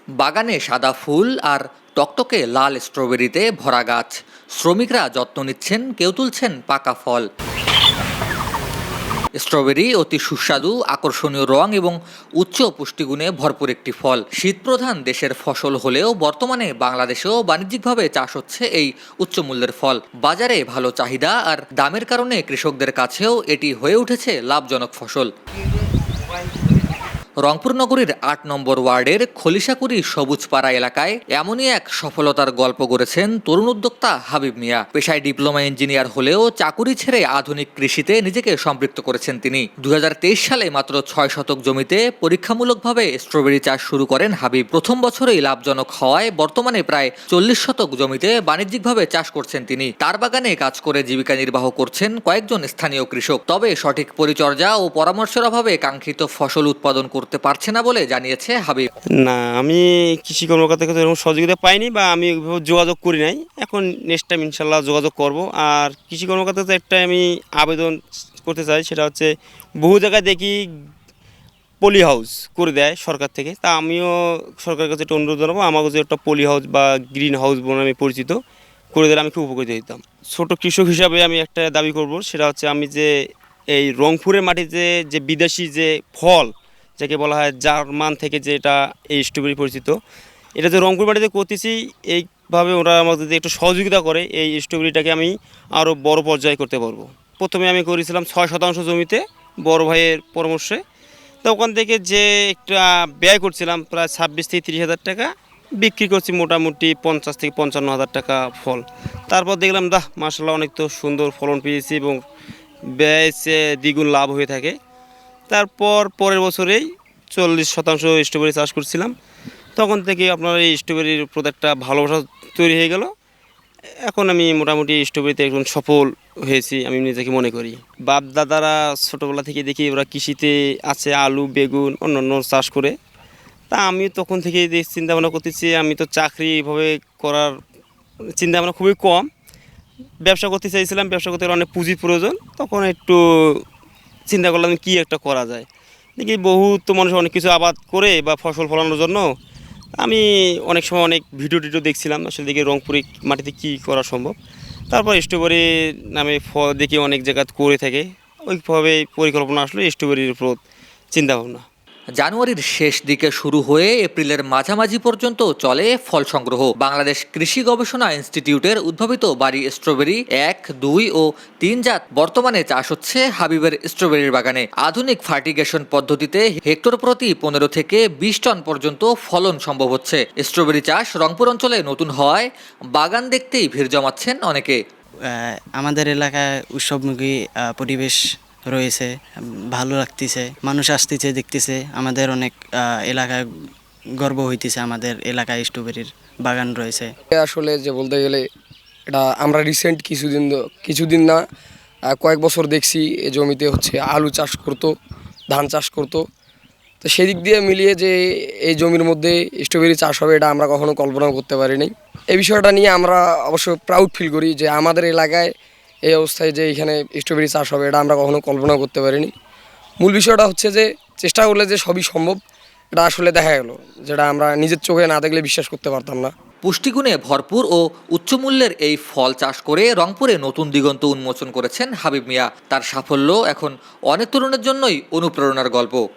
বাগানে সাদা ফুল আর টকটকে লাল স্ট্রবেরিতে ভরা গাছ। শ্রমিকরা যত্ন নিচ্ছেন, কেউ তুলছেন পাকা ফল। স্ট্রবেরি অতি সুস্বাদু, আকর্ষণীয় রং এবং উচ্চ পুষ্টিগুণে ভরপুর একটি ফল। শীতপ্রধান দেশের ফসল হলেও বর্তমানে বাংলাদেশেও বাণিজ্যিকভাবে চাষ হচ্ছে এই উচ্চ মূল্যের ফল। বাজারে ভালো চাহিদা আর দামের কারণে কৃষকদের কাছেও এটি হয়ে উঠেছে লাভজনক ফসল। রংপুর নগরীর ৮ নম্বর ওয়ার্ডের খলিশাকুড়ি সবুজপাড়া এলাকায় এমনই এক সফলতার গল্প গড়েছেন তরুণ উদ্যোক্তা হাবিব মিয়া। পেশায় ডিপ্লোমা ইঞ্জিনিয়ার হলেও চাকুরি ছেড়ে আধুনিক কৃষিতে নিজেকে সম্পৃক্ত করেছেন তিনি। ২০২৩ সালে মাত্র ৬ শতক জমিতে পরীক্ষামূলকভাবে স্ট্রবেরি চাষ শুরু করেন হাবিব। প্রথম বছরেই লাভজনক হওয়ায় বর্তমানে প্রায় ৪০ শতক জমিতে বাণিজ্যিকভাবে চাষ করছেন তিনি। তার বাগানে কাজ করে জীবিকা নির্বাহ করছেন কয়েকজন স্থানীয় কৃষক। তবে সঠিক পরিচর্যা ও পরামর্শের অভাবে কাঙ্ক্ষিত ফসল উৎপাদন করতে পারছে না বলে জানিয়েছে হাবিব। না, আমি কৃষি কর্মকর্তার কাছে এরকম সহযোগিতা পাইনি বা আমি ওইভাবে যোগাযোগ করি নাই। এখন নেক্সট টাইম ইনশাল্লাহ যোগাযোগ করব। আর কৃষি কর্মকর্তার কাছে একটা আমি আবেদন করতে চাই, সেটা হচ্ছে বহু জায়গায় দেখি পলি হাউস করে দেয় সরকার থেকে। তা আমিও সরকারের কাছে একটা অনুরোধ জানাবো, আমার কাছে একটা পলি হাউস বা গ্রিন হাউস বলে আমি পরিচিত করে দিলে আমি খুব উপকৃত হতাম। ছোট কৃষক হিসাবে আমি একটা দাবি করব, সেটা হচ্ছে আমি যে এই রংপুরের মাটিতে যে বিদেশি যে ফল যাকে বলা হয় জার্মান থেকে যেটা এই স্ট্রবেরি পরিচিত, এটা যে রংপুর মাটিতে করতেছি, এইভাবে ওরা আমাকে যদি একটু সহযোগিতা করে এই স্ট্রবেরিটাকে আমি আরও বড় পর্যায়ে করতে পারবো। প্রথমে আমি করেছিলাম ৬ শতাংশ জমিতে বড় ভাইয়ের পরামর্শে। তো ওখান থেকে যে একটা ব্যয় করছিলাম প্রায় ২৬ থেকে ৩০ হাজার টাকা, বিক্রি করছি মোটামুটি ৫০ থেকে ৫৫ হাজার টাকা ফল। তারপর দেখলাম মাশাআল্লাহ অনেক তো সুন্দর ফলন পেয়েছি এবং ব্যয় দ্বিগুণ লাভ হয়ে থাকে। তারপর পরের বছরেই ৪০ শতাংশ স্ট্রবেরি চাষ করছিলাম। তখন থেকে আপনার এই স্ট্রবেরির প্রতি একটা ভালোবাসা তৈরি হয়ে গেল। এখন আমি মোটামুটি স্ট্রবেরিতে একজন সফল হয়েছি আমি নিজেকে মনে করি। বাপ দাদারা ছোটোবেলা থেকে দেখি ওরা কৃষিতে আছে, আলু বেগুন অন্যান্য চাষ করে। তা আমি তখন থেকে চিন্তাভাবনা করতেছি, আমি তো চাকরি এভাবে করার চিন্তাভাবনা খুবই কম। ব্যবসা করতে চাইছিলাম, ব্যবসা করতে অনেক পুঁজির প্রয়োজন। তখন একটু চিন্তা করলাম কী একটা করা যায়। দেখি বহুত মানুষ অনেক কিছু আবাদ করে বা ফসল ফলানোর জন্য আমি অনেক সময় অনেক ভিডিও দেখছিলাম, আসলে দেখি রংপুরে মাটিতে কী করা সম্ভব। তারপর স্ট্রবেরি নামে দেখি অনেক জায়গা করে থাকে, ওইভাবে পরিকল্পনা আসলো স্ট্রবেরির উপর চিন্তাভাবনা। জানুয়ারির শেষ দিকে শুরু হয়ে এপ্রিলের মাঝামাঝি পর্যন্ত চলে ফল সংগ্রহ। বাংলাদেশ কৃষি গবেষণা ইনস্টিটিউটের উদ্ভাবিত বাড়ি স্ট্রবেরি ১, ২ ও ৩ জাত বর্তমানে চাষ হচ্ছে হাবিবের স্ট্রবেরির বাগানে। আধুনিক ফার্টিগেশন পদ্ধতিতে হেক্টর প্রতি ১৫ থেকে ২০ টন পর্যন্ত ফলন সম্ভব হচ্ছে। স্ট্রবেরি চাষ রংপুর অঞ্চলে নতুন হওয়ায় বাগান দেখতেই ভিড় জমাচ্ছেন অনেকে। আমাদের এলাকায় উৎসবমুখী পরিবেশ রয়েছে, ভালো লাগতেছে, মানুষ আসতেছে দেখতেছে। আমাদের অনেক এলাকায় গর্ব হইতেছে, আমাদের এলাকায় স্ট্রবেরির বাগান রয়েছে। আসলে যে বলতে গেলে এটা আমরা রিসেন্ট কিছুদিন না কয়েক বছর দেখছি এই জমিতে হচ্ছে আলু চাষ করতো, ধান চাষ করতো। তো সেদিক দিয়ে মিলিয়ে যে এই জমির মধ্যে স্ট্রবেরি চাষ হবে এটা আমরা কখনো কল্পনাও করতে পারিনি। এই বিষয়টা নিয়ে আমরা অবশ্য প্রাউড ফিল করি যে আমাদের এলাকায় এই অবস্থায় যে এখানে স্ট্রবেরি চাষ হবে এটা আমরা কখনো কল্পনাও করতে পারিনি। মূল বিষয়টা হচ্ছে যে চেষ্টা করলে যে সবই সম্ভব, এটা আসলে দেখা গেল, যেটা আমরা নিজের চোখে না দেখলে বিশ্বাস করতে পারতাম না। পুষ্টিগুণে ভরপুর ও উচ্চমূল্যের এই ফল চাষ করে রংপুরে নতুন দিগন্ত উন্মোচন করেছেন হাবিব মিয়া। তার সাফল্য এখন অনেক তরুণের জন্যই অনুপ্রেরণার গল্প।